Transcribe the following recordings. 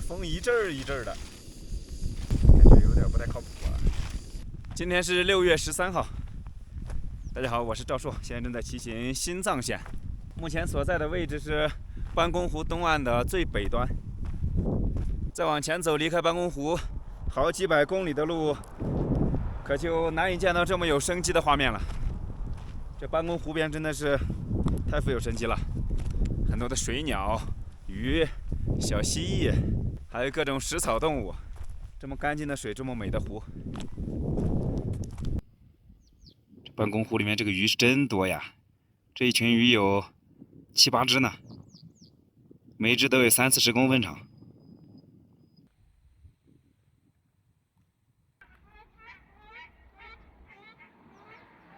风一阵儿一阵儿的，感觉有点不太靠谱啊。今天是6月13号，大家好，我是赵硕，现在正在骑行新藏线，目前所在的位置是班公湖东岸的最北端。再往前走，离开班公湖好几百公里的路，可就难以见到这么有生机的画面了。这班公湖边真的是太富有生机了，很多的水鸟、鱼、小蜥蜴，还有各种食草动物。这么干净的水，这么美的湖，这班公湖里面这个鱼是真多呀！这一群鱼有7、8只呢，每只都有30-40公分长。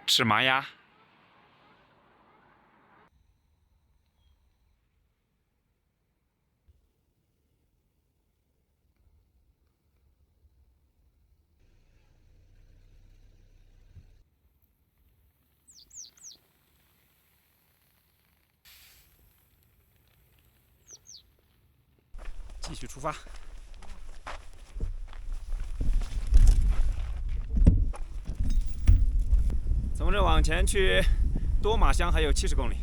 吃麻鸭。继续出发。从这往前去，多玛乡还有70公里。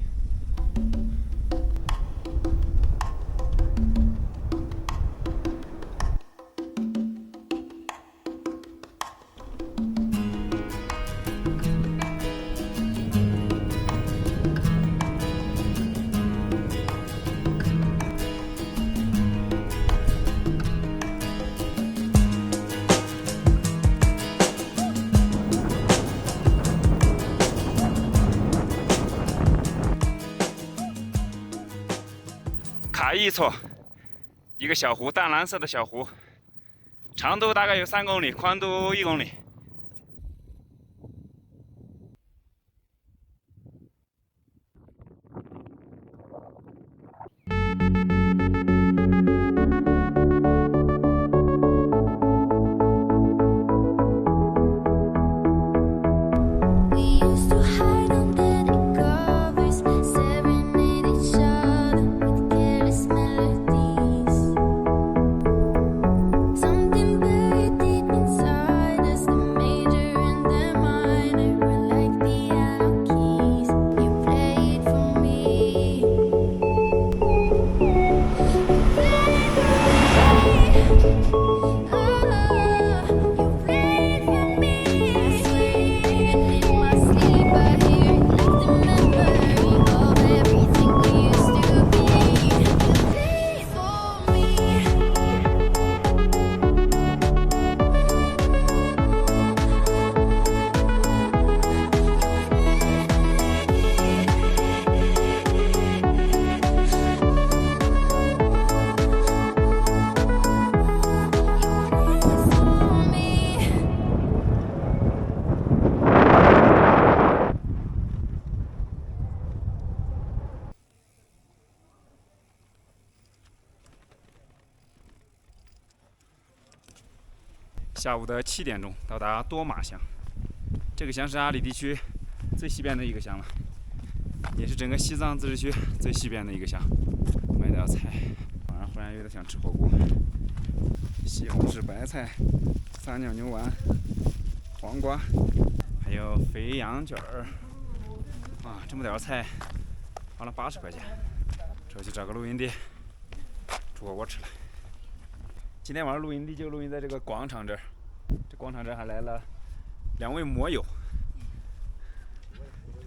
卡伊措，一个小湖，淡蓝色的小湖，长度大概有3公里，宽度1公里。下午的7点钟到达多玛乡，这个乡是阿里地区最西边的一个乡了，也是整个西藏自治区最西边的一个乡。买点菜，晚上忽然有点想吃火锅，西红柿白菜、撒尿牛丸、黄瓜，还有肥羊卷儿。啊，这么点菜花了80块钱，出去找个露营地煮火锅吃了。今天晚上露营地就露营在这个广场这儿，这广场这儿还来了2位摩友，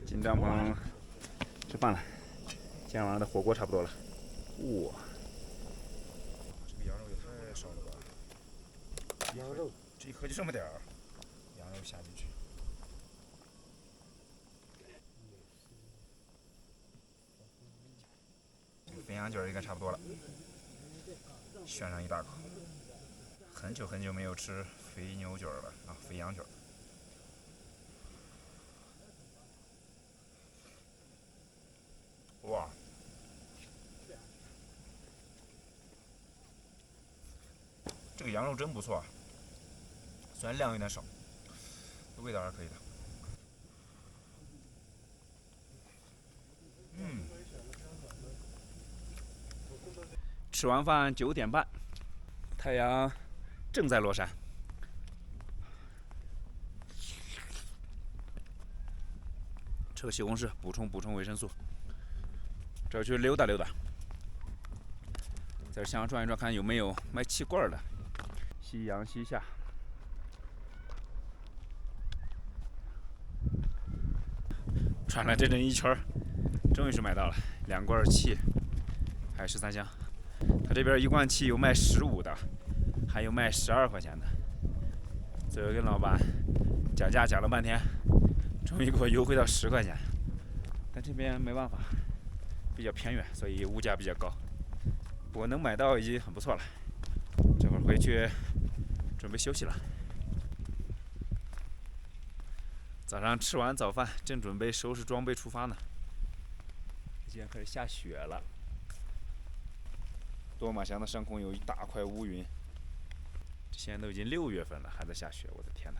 进帐篷吃饭了。今天晚上的火锅差不多了。哇，这个羊肉也太少了吧！羊肉这一盒就这么点儿，羊肉下进去。肥羊卷应该差不多了，炫上一大口。很久很久没有吃肥牛卷了啊，肥羊卷。哇，这个羊肉真不错啊，虽然量有点少，味道还可以的。吃完饭9点半，太阳正在落山。吃个西红柿，补充维生素。这儿去溜达溜达，在乡上转一转，看有没有卖气罐的。夕阳西下，转了整整一圈，终于是买到了2罐气，还有13香。他这边1罐气有卖15的，还有卖12块钱的。最后跟老板讲价讲了半天，终于给我优惠到10块钱。但这边没办法，比较偏远，所以物价比较高。我能买到已经很不错了。这会儿回去准备休息了。早上吃完早饭，正准备收拾装备出发呢。今天开始下雪了，多马乡的上空有一大块乌云。现在都已经6月份了，还在下雪，我的天哪！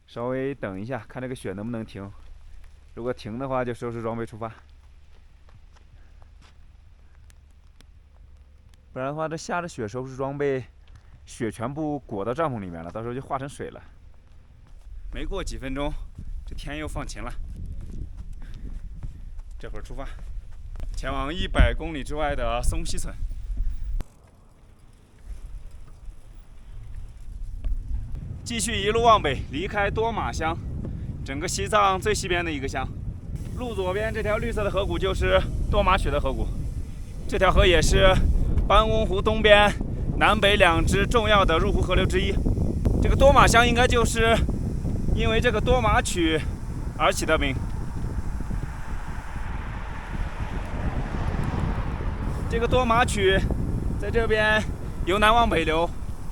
稍微等一下，看这个雪能不能停。如果停的话，就收拾装备出发。不然的话，这下着雪收拾装备，雪全部裹到帐篷里面了，到时候就化成水了。没过几分钟，这天又放晴了。这会儿出发，前往100公里之外的松溪村。继续一路往北，离开多马乡，整个西藏最西边的一个乡。路左边这条绿色的河谷就是多玛曲的河谷，这条河也是班公湖东边南北2支重要的入湖河流之一。这个多玛乡应该就是因为这个多玛曲而起的名。这个多玛曲在这边由南往北流，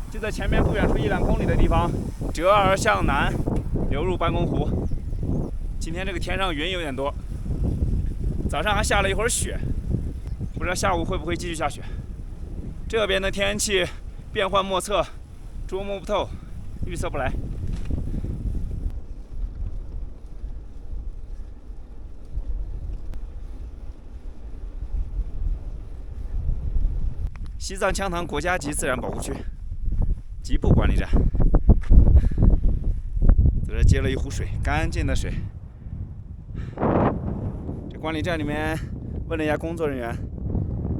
就在前面不远处1-2公里的地方折而向南流入班公湖。今天这个天上云有点多，早上还下了一会儿雪，不知道下午会不会继续下雪。这边的天气变幻莫测，捉摸不透，预测不来。西藏羌塘国家级自然保护区吉布管理站，在这接了一壶水，干净的水。这管理站里面问了一下工作人员，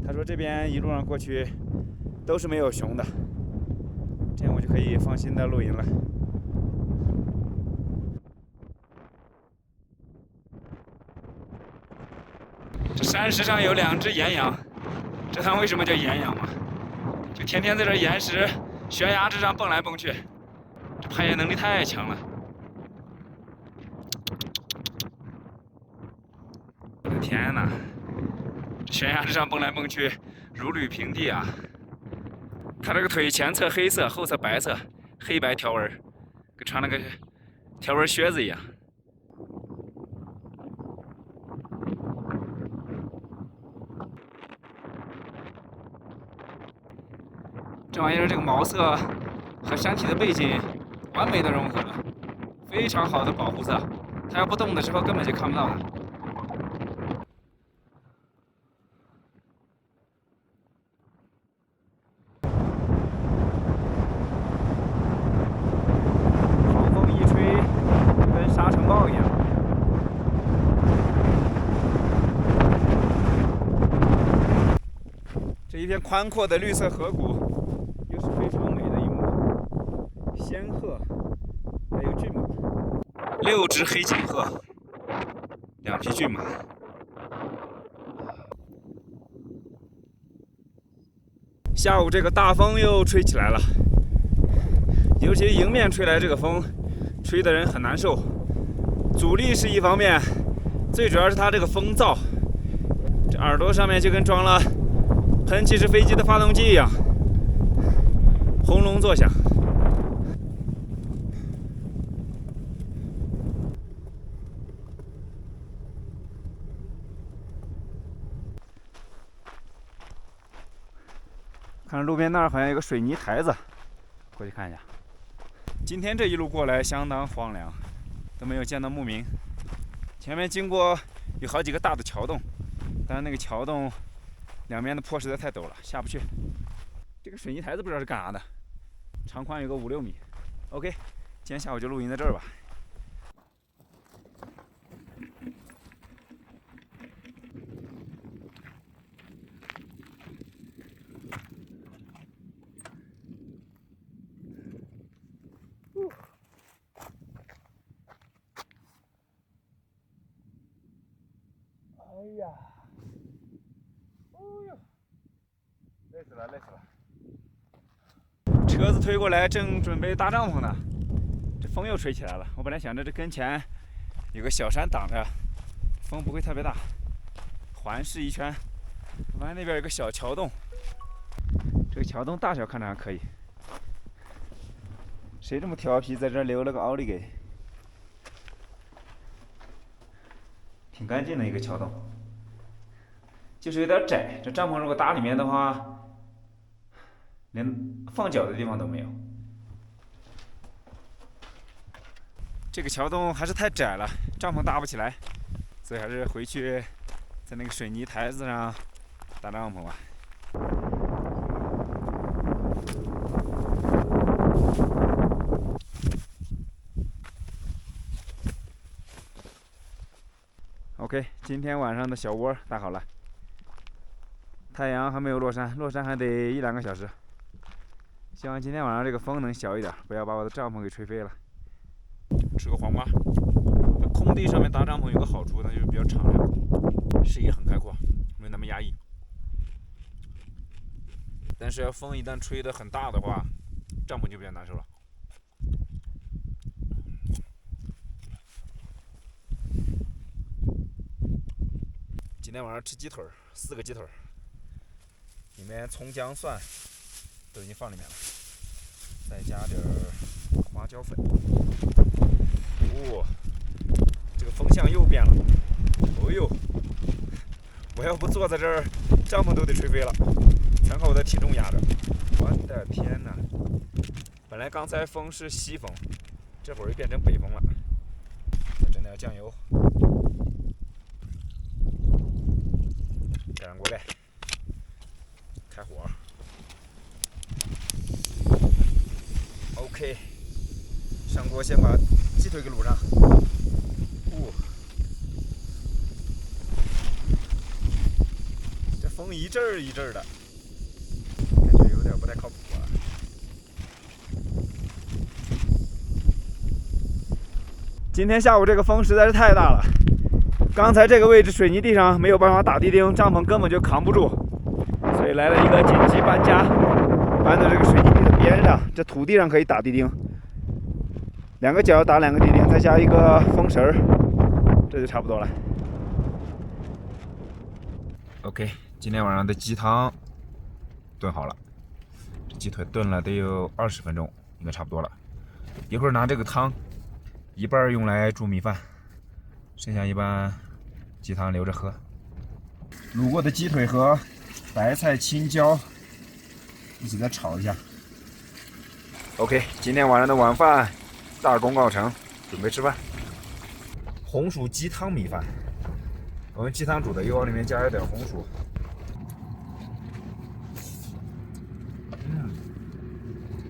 他说这边一路上过去都是没有熊的，这样我就可以放心的露营了。这山石上有2只岩羊，这它为什么叫岩羊嘛？就天天在这岩石悬崖之上蹦来蹦去，这攀岩能力太强了。我的天哪！这悬崖之上蹦来蹦去，如履平地啊！他这个腿前侧黑色，后侧白色，黑白条纹，跟穿了个条纹靴子一样。这玩意儿这个毛色和山体的背景完美的融合了，非常好的保护色，它要不动的时候根本就看不到它。狂风一吹，就跟沙尘暴一样。这一片宽阔的绿色河谷，又是非常美的一幕。仙鹤，还有骏马，6只黑颈鹤，2匹骏马。下午这个大风又吹起来了，尤其迎面吹来这个风，吹的人很难受。阻力是一方面，最主要是它这个风噪，这耳朵上面就跟装了喷气式飞机的发动机一样，轰隆作响。看路边那儿好像有个水泥台子，过去看一下。今天这一路过来相当荒凉，都没有见到牧民。前面经过有好几个大的桥洞，但是那个桥洞两边的坡实在太陡了，下不去。这个水泥台子不知道是干啥的，长宽有个5、6米。OK， 今天下午就录音在这儿吧。哎呀，哦呦，累死了，累死了。车子推过来，正准备搭帐篷呢，这风又吹起来了。我本来想着这跟前有个小山挡着，风不会特别大。环视一圈，我发现那边有个小桥洞，这个桥洞大小看着还可以。谁这么调皮，在这留了个奥利给？挺干净的一个桥洞，就是有点窄。这帐篷如果搭里面的话，连放脚的地方都没有。这个桥洞还是太窄了，帐篷搭不起来，所以还是回去在那个水泥台子上搭帐篷吧。OK， 今天晚上的小窝搭好了，太阳还没有落山，落山还得1、2个小时。希望今天晚上这个风能小一点，不要把我的帐篷给吹飞了。吃个黄瓜。在空地上面搭帐篷有个好处，那就是比较敞亮，视野很开阔，没那么压抑。但是要风一旦吹得很大的话，帐篷就比较难受了。今天晚上吃鸡腿，4个鸡腿，里面葱姜蒜都已经放里面了，再加点花椒粉。哦，这个风向又变了。哦呦，我要不坐在这儿，帐篷都得吹飞了，全靠我的体重压着。我的天哪！本来刚才风是西风，这会儿又变成北风了。再整点酱油，盖上锅盖，开火。OK， 上锅先把鸡腿给卤上。这风一阵儿一阵儿的，感觉有点不太靠谱啊。今天下午这个风实在是太大了，刚才这个位置水泥地上没有办法打地钉，帐篷根本就扛不住，所以来了一个紧急搬家，搬到这个水泥地的边上，这土地上可以打地钉，2个角打2个地钉，再加一个风绳，这就差不多了。OK， 今天晚上的鸡汤炖好了，这鸡腿炖了得有20分钟，应该差不多了。一会儿拿这个汤，一半用来煮米饭，剩下一半鸡汤留着喝。卤过的鸡腿和白菜、青椒一起再炒一下。OK， 今天晚上的晚饭大功告成，准备吃饭。红薯鸡汤米饭，我用鸡汤煮的，又往里面加一点红薯。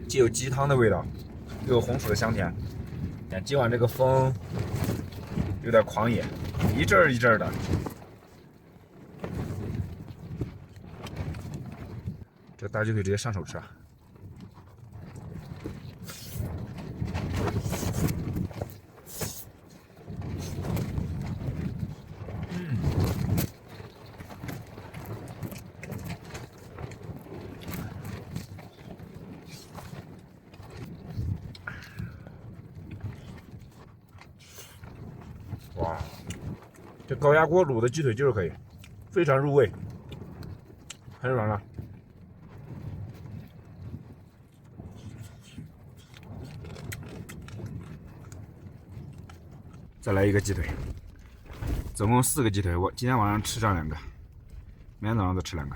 既有鸡汤的味道，又有红薯的香甜。看今晚这个风有点狂野，一阵儿一阵儿的。这大鸡腿直接上手吃啊！哇，这高压锅卤的鸡腿就是可以，非常入味，很软烂。再来一个鸡腿，总共4个鸡腿，我今天晚上吃上2个，明天早上再吃2个。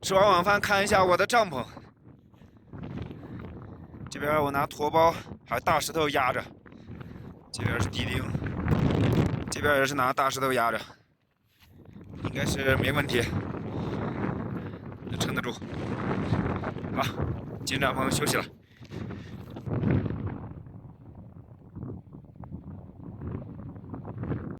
吃完晚饭看一下我的帐篷，这边我拿驮包还有大石头压着，这边是地钉，这边也是拿大石头压着，应该是没问题，能撑得住。好，进帐篷休息了。